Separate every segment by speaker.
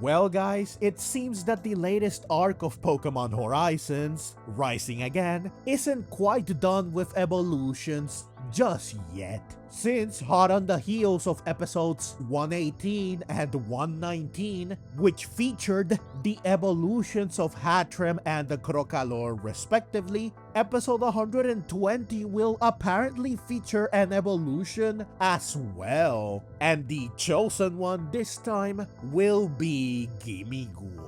Speaker 1: Well guys, it seems that the latest arc of Pokémon Horizons, Rising Again, isn't quite done with evolutions just yet. Since hot on the heels of episodes 118 and 119, which featured the evolutions of Hattrem and the Crocalor respectively, episode 120 will apparently feature an evolution as well, and the chosen one this time will be Gimmighoul.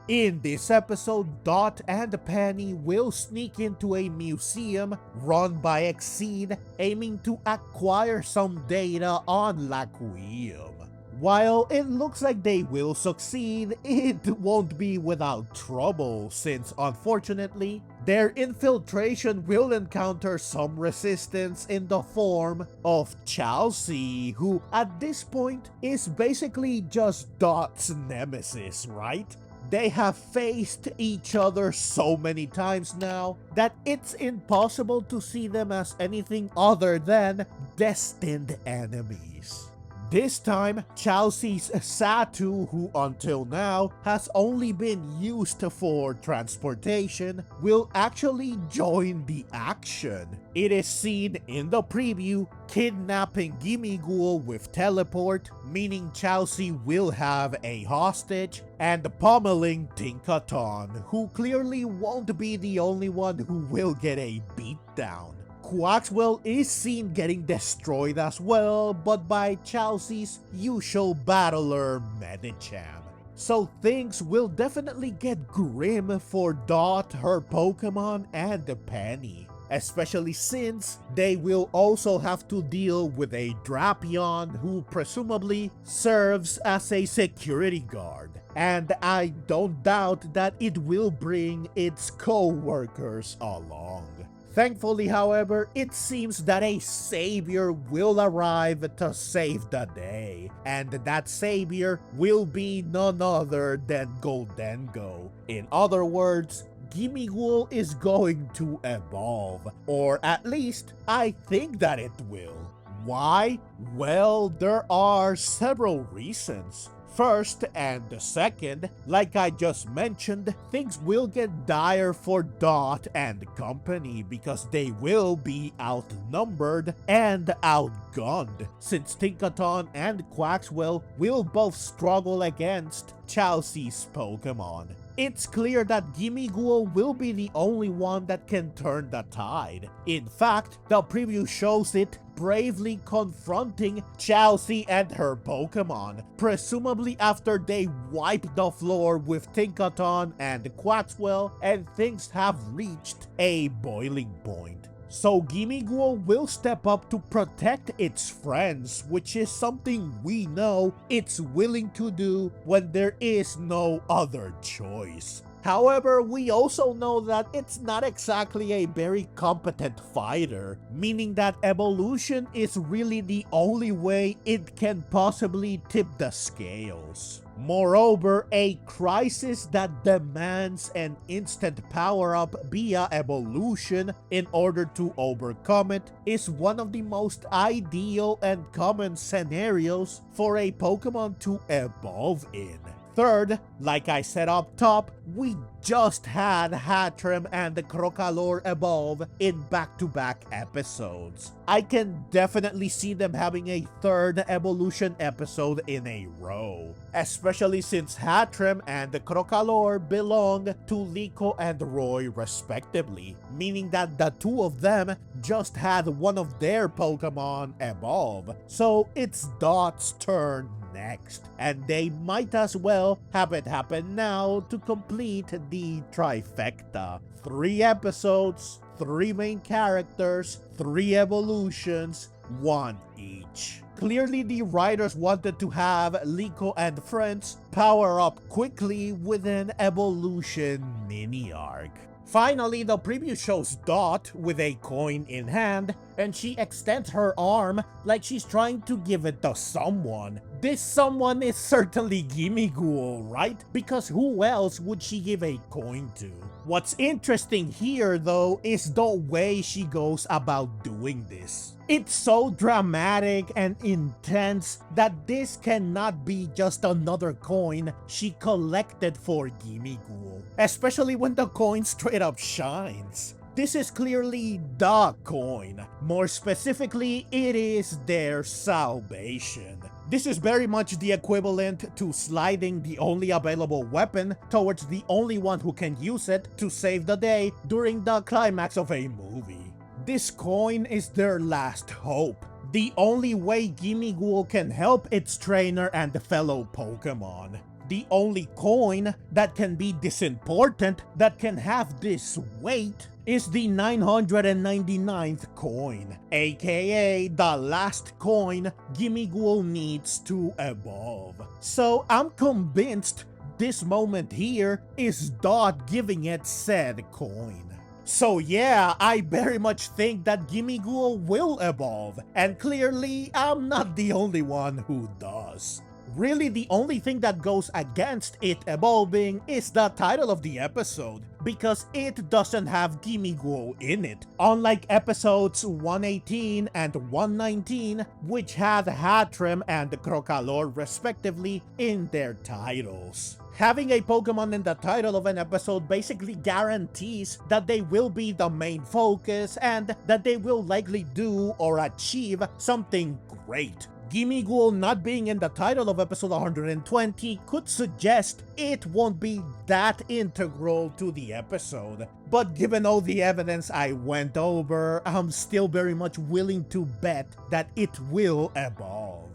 Speaker 1: In this episode, Dot and Penny will sneak into a museum run by Exceed, aiming to acquire some data on Laquium. While it looks like they will succeed, it won't be without trouble since unfortunately, their infiltration will encounter some resistance in the form of Chalce, who at this point is basically just Dot's nemesis, right? They have faced each other so many times now that it's impossible to see them as anything other than destined enemies. This time, Chalce's Xatu, who until now has only been used for transportation, will actually join the action. It is seen in the preview kidnapping Gimmighoul with teleport, meaning Chalce will have a hostage, and pummeling Tinkaton, who clearly won't be the only one who will get a beatdown. Quaxwell is seen getting destroyed as well, but by Chalce's usual battler Medicham. So things will definitely get grim for Dot, her Pokemon, and Penny. Especially since they will also have to deal with a Drapion who presumably serves as a security guard. And I don't doubt that it will bring its co-workers along. Thankfully, however, it seems that a savior will arrive to save the day, and that savior will be none other than Gholdengo. In other words, Gimmighoul is going to evolve, or at least I think that it will. Why? Well, there are several reasons. First and the second, like I just mentioned, things will get dire for Dot and company because they will be outnumbered and outgunned, since Tinkaton and Quaxwell will both struggle against Chalce's Pokemon. It's clear that Gimmighoul will be the only one that can turn the tide. In fact, the preview shows it bravely confronting Chalce and her Pokemon, presumably after they wipe the floor with Tinkaton and Quaxwell and things have reached a boiling point. So Gimmighoul will step up to protect its friends, which is something we know it's willing to do when there is no other choice. However, we also know that it's not exactly a very competent fighter, meaning that evolution is really the only way it can possibly tip the scales. Moreover, a crisis that demands an instant power-up via evolution in order to overcome it is one of the most ideal and common scenarios for a Pokemon to evolve in. Third, like I said up top, we just had Hattrem and the Crocalor evolve in back-to-back episodes. I can definitely see them having a third evolution episode in a row, especially since Hattrem and the Crocalor belong to Liko and Roy respectively, meaning that the two of them just had one of their Pokemon evolve, so it's Dot's turn next, and they might as well have it happen now to complete the trifecta. 3 episodes, 3 main characters, 3 evolutions, 1 each. Clearly the writers wanted to have Liko and friends power up quickly with an evolution mini-arc. Finally, the preview shows Dot with a coin in hand, and she extends her arm like she's trying to give it to someone. This someone is certainly Gimmighoul, right? Because who else would she give a coin to? What's interesting here though is the way she goes about doing this. It's so dramatic and intense that this cannot be just another coin she collected for Gimmighoul, especially when the coin straight up shines. This is clearly the coin. More specifically, it is their salvation. This is very much the equivalent to sliding the only available weapon towards the only one who can use it to save the day during the climax of a movie. This coin is their last hope. The only way Gimmighoul can help its trainer and fellow Pokemon. The only coin that can be this important, that can have this weight, is the 999th coin, aka the last coin Gimmighoul needs to evolve. So I'm convinced this moment here is Dot giving it said coin. So yeah, I very much think that Gimmighoul will evolve, and clearly I'm not the only one who does. Really, the only thing that goes against it evolving is the title of the episode, because it doesn't have Gimmighoul in it, unlike episodes 118 and 119, which had Hattrem and Crocalor respectively in their titles. Having a Pokemon in the title of an episode basically guarantees that they will be the main focus and that they will likely do or achieve something great. Gimmighoul not being in the title of episode 120 could suggest it won't be that integral to the episode, but given all the evidence I went over, I'm still very much willing to bet that it will evolve.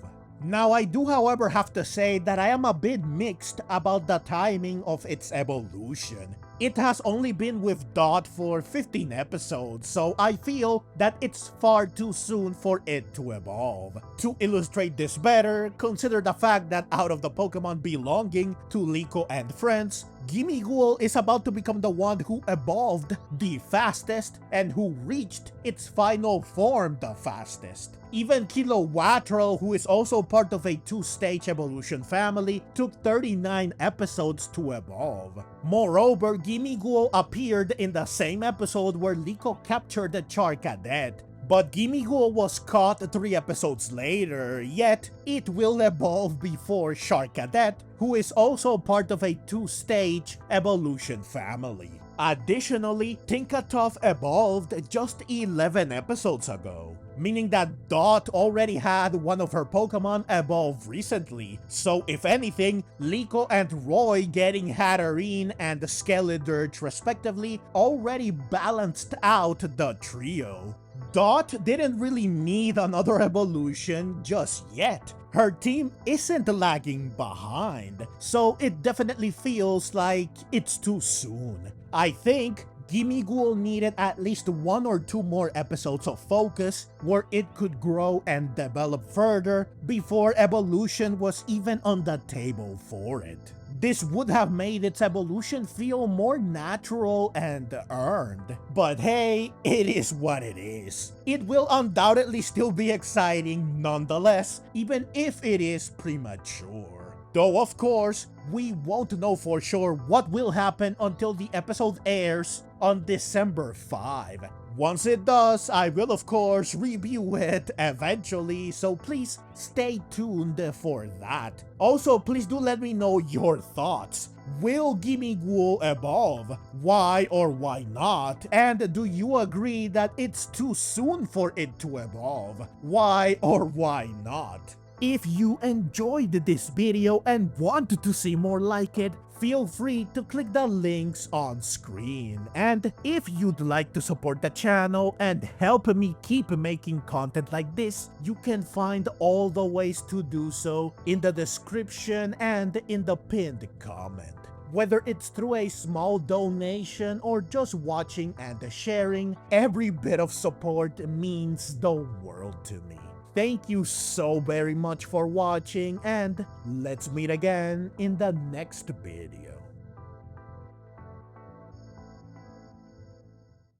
Speaker 1: Now I do however have to say that I am a bit mixed about the timing of its evolution. It has only been with Dot for 15 episodes, so I feel that it's far too soon for it to evolve. To illustrate this better, consider the fact that out of the Pokemon belonging to Liko and friends, Gimmighoul is about to become the one who evolved the fastest and who reached its final form the fastest. Even Kilowattrel, who is also part of a two-stage evolution family, took 39 episodes to evolve. Moreover, Gimmighoul appeared in the same episode where Liko captured the Charcadet. But Gimmighoul was caught 3 episodes later, yet it will evolve before Charcadet, who is also part of a two-stage evolution family. Additionally, Tinkaton evolved just 11 episodes ago, meaning that Dot already had one of her Pokemon evolve recently, so if anything, Liko and Roy getting Hatterene and Skeledirge respectively already balanced out the trio. Dot didn't really need another evolution just yet. Her team isn't lagging behind, so it definitely feels like it's too soon. I think Gimmighoul needed at least 1 or 2 more episodes of focus where it could grow and develop further before evolution was even on the table for it. This would have made its evolution feel more natural and earned. But hey, it is what it is. It will undoubtedly still be exciting nonetheless, even if it is premature. Though of course, we won't know for sure what will happen until the episode airs on December 5. Once it does, I will of course review it eventually, so please stay tuned for that. Also, please do let me know your thoughts. Will Gimmighoul evolve? Why or why not? And do you agree that it's too soon for it to evolve? Why or why not? If you enjoyed this video and want to see more like it, feel free to click the links on screen. And if you'd like to support the channel and help me keep making content like this, you can find all the ways to do so in the description and in the pinned comment. Whether it's through a small donation or just watching and sharing, every bit of support means the world to me. Thank you so very much for watching, and let's meet again in the next video.